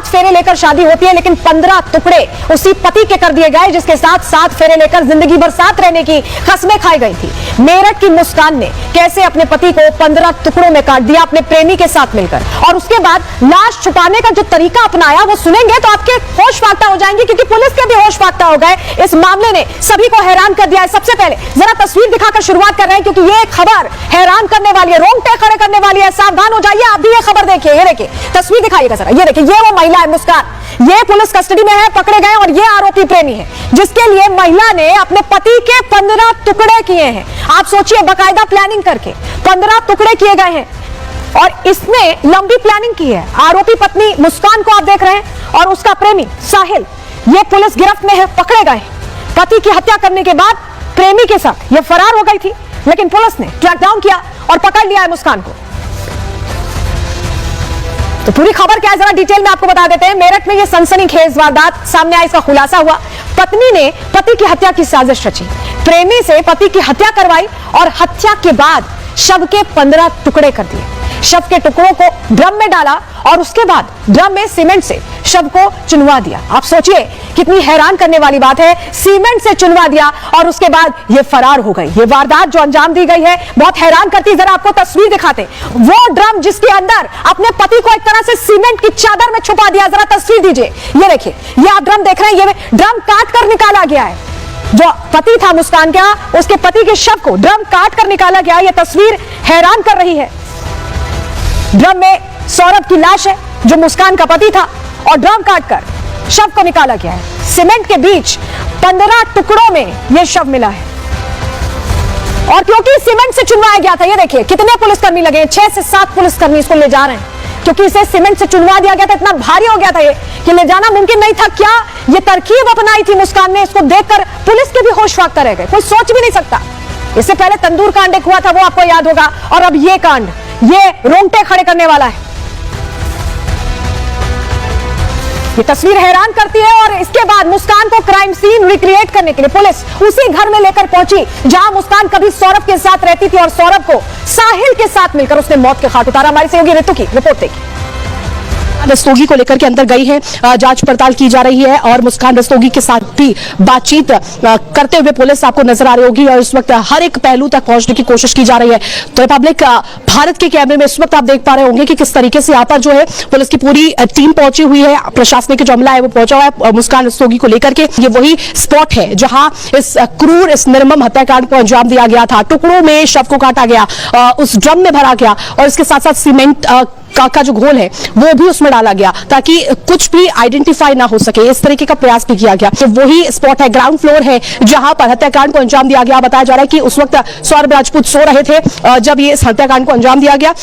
फेरे लेकर शादी होती है, लेकिन 15 टुकड़े उसी पति के कर दिए गए जिसके साथ 7 फेरे लेकर जिंदगी भर साथ रहने की कसमें खाई गई थी। मेरठ की मुस्कान ने कैसे अपने पति को 15 टुकड़ों में काट दिया अपने प्रेमी के साथ मिलकर, और उसके बाद लाश छुपाने का जो तरीका अपनाया वो सुनेंगे तो आपके होश फाख्ता हो जाएंगे, क्योंकि पुलिस के भी होश फाख्ता हो गए। इस मामले ने सभी को हैरान कर दिया है। सबसे पहले जरा तस्वीर दिखाकर शुरुआत कर रहे हैं, क्योंकि ये खबर हैरान करने वाली है, रोंगटे खड़े करने वाली है। सावधान हो जाइए, आप भी ये खबर देखिए। ये देखिए तस्वीर दिखाइएगा जरा, ये देखिए, ये वो महिला है मुस्कान, ये पुलिस कस्टडी में है, पकड़े गए, और ये आरोपी प्रेमी है जिसके लिए महिला ने अपने पति के 15 टुकड़े किए हैं। आप सोचिए, बाकायदा प्लानिंग करके 15 टुकड़े किए गए हैं, और इसने लंबी प्लानिंग की है। आरोपी पत्नी मुस्कान को आप देख रहे हैं, और उसका प्रेमी साहिल, ये पुलिस गिरफ्त में है, पकड़े गए। पति की हत्या करने के बाद प्रेमी के साथ ये फरार हो गई थी, लेकिन पुलिस ने ट्रैक डाउन किया और पकड़ लिया है मुस्कान को। तो पूरी खबर क्या है जरा डिटेल में आपको बता देते हैं। मेरठ में ये सनसनीखेज वारदात सामने आई, इसका खुलासा हुआ। पत्नी ने पति की हत्या की साजिश रची, प्रेमी से पति की हत्या करवाई, और हत्या के बाद शव के 15 टुकड़े कर दिए। शव के टुकड़ों को ड्रम में डाला, और उसके बाद ड्रम में सीमेंट से शव को चुनवा दिया। आप सोचिए कितनी हैरान करने वाली बात है, सीमेंट से चुनवा दिया और उसके बाद ये फरार हो गई। ये वारदात जो अंजाम दी गई है बहुत हैरान करती है। जरा आपको तस्वीर दिखाते, वो ड्रम जिसके अंदर अपने पति को एक तरह से सीमेंट की चादर में छुपा दिया। जरा तस्वीर दीजिए, ये देखिए, ये आप ड्रम देख रहे हैं, ये ड्रम काट कर निकाला गया है। जो पति था मुस्कान का, उसके पति के शव को ड्रम काट कर निकाला गया। ये तस्वीर हैरान कर रही है। ड्रम में सौरभ की लाश है जो मुस्कान का पति था, और ड्रम काटकर शव को निकाला गया है। सीमेंट के बीच 15 टुकड़ों में यह शव मिला है, और क्योंकि सीमेंट से चुनवाया गया था, ये देखिए कितने पुलिसकर्मी लगे हैं, 6 से 7 पुलिसकर्मी इसको ले जा रहे हैं, क्योंकि इसे सीमेंट से चुनवा दिया गया था। इतना भारी हो गया था ये कि ले जाना मुमकिन नहीं था। क्या ये तरकीब अपनाई थी मुस्कान ने, इसको देखकर पुलिस के भी होश फाख्ता रह गए। कोई सोच भी नहीं सकता। इससे पहले तंदूर कांड एक हुआ था, वो आपको याद होगा, और अब ये कांड, ये रोंगटे खड़े करने वाला है। ये तस्वीर हैरान करती है, और इसके बाद मुस्कान को क्राइम सीन रिक्रिएट करने के लिए पुलिस उसी घर में लेकर पहुंची जहां मुस्कान कभी सौरभ के साथ रहती थी, और सौरभ को साहिल के साथ मिलकर उसने मौत के घाट उतारा। हमारी सहयोगी ऋतु की रिपोर्ट देखिए। रस्तोगी को लेकर के अंदर गई है, जांच पड़ताल की जा रही है, और मुस्कान रस्तोगी के साथ भी बातचीत करते हुए पुलिस आपको नजर आ रही होगी, और इस वक्त हर एक पहलू तक पहुंचने की कोशिश की जा रही है। तो रिपब्लिक भारत के कैमरे में इस वक्त आप देख पा रहे होंगे कि किस तरीके से यहाँ पर जो है पुलिस की पूरी टीम पहुंची हुई है, प्रशासनिक जो अमला है वो पहुंचा हुआ है मुस्कान रस्तोगी को लेकर के। ये वही स्पॉट है जहां इस क्रूर, इस निर्मम हत्याकांड को अंजाम दिया गया था। टुकड़ों में शव को काटा गया, उस ड्रम में भरा गया, और इसके साथ साथ सीमेंट का जो घोल है वो भी उसमें डाला गया ताकि कुछ भी आइडेंटिफाई ना हो सके। इस तरीके का प्रयास भी किया गया। तो वही स्पॉट है, ग्राउंड फ्लोर है जहां पर हत्याकांड को अंजाम दिया गया। बताया जा रहा है कि उस वक्त सौरभ राजपूत सो रहे थे जब ये हत्याकांड को अंजाम दिया गया।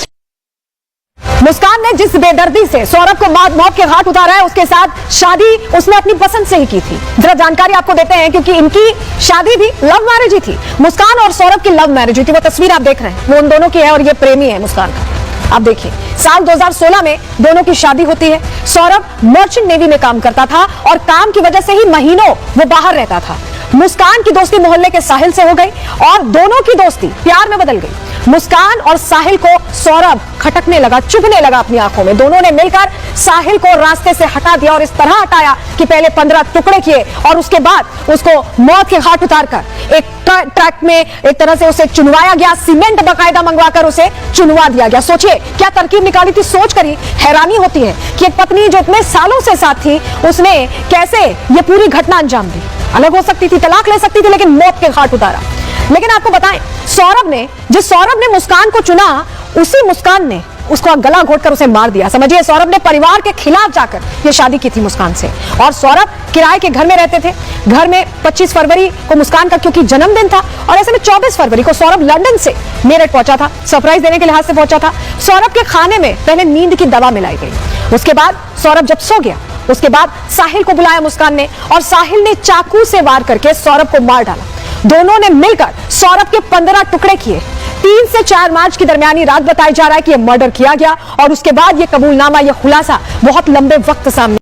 मुस्कान ने जिस बेदर्दी से सौरभ को मौत के घाट उतारा है, उसके साथ शादी उसने अपनी पसंद से ही की थी। जरा जानकारी आपको देते हैं, क्योंकि इनकी शादी भी लव मैरिज ही थी। मुस्कान और सौरभ की लव मैरिज हुई थी। वो तस्वीर आप देख रहे हैं, वो उन दोनों की है, और ये प्रेमी है मुस्कान का। आप देखिए, साल 2016 में दोनों की शादी होती है। सौरभ मर्चेंट नेवी में काम करता था, और काम की वजह से ही महीनों वो बाहर रहता था। मुस्कान की दोस्ती मोहल्ले के साहिल से हो गई, और दोनों की दोस्ती प्यार में बदल गई। मुस्कान और साहिल को सौरभ खटकने लगा, चुभने लगा अपनी आंखों में। दोनों ने मिलकर साहिल को रास्ते से हटा दिया, और इस तरह हटाया कि पहले 15 टुकड़े किए, और उसके बाद उसको मौत के घाट उतारकर एक ट्रक में एक तरह से उसे चुनवाया गया। सीमेंट बाकायदा मंगवाकर उसे चुनवा दिया गया। सोचिए क्या तरकीब निकाली थी, सोच कर ही हैरानी होती है कि एक पत्नी जो इतने सालों से साथ थी, उसने कैसे ये पूरी घटना अंजाम दी। अलग हो सकती थी, तलाक ले सकती थी, लेकिन मौत के घाट उतारा। लेकिन आपको बताएं, सौरभ ने मुस्कान को चुना, उसी मुस्कान ने उसको गला घोटकर उसे मार दिया। समझिए, सौरभ ने परिवार के खिलाफ जाकर यह शादी की थी मुस्कान से। और सौरभ किराए के घर में रहते थे। घर में 25 फरवरी को मुस्कान का क्योंकि जन्मदिन था, और ऐसे में 24 फरवरी को सौरभ लंदन से मेरठ पहुंचा था, सरप्राइज देने के लिहाज से पहुंचा था। सौरभ के खाने में पहले नींद की दवा मिलाई गई। उसके बाद सौरभ जब सो गया, उसके बाद साहिल को बुलाया मुस्कान ने, और साहिल ने चाकू से वार करके सौरभ को मार डाला। दोनों ने मिलकर सौरभ के 15 टुकड़े किए। 3 से 4 मार्च की दरमियानी रात बताया जा रहा है कि यह मर्डर किया गया, और उसके बाद यह कबूलनामा, यह खुलासा बहुत लंबे वक्त सामने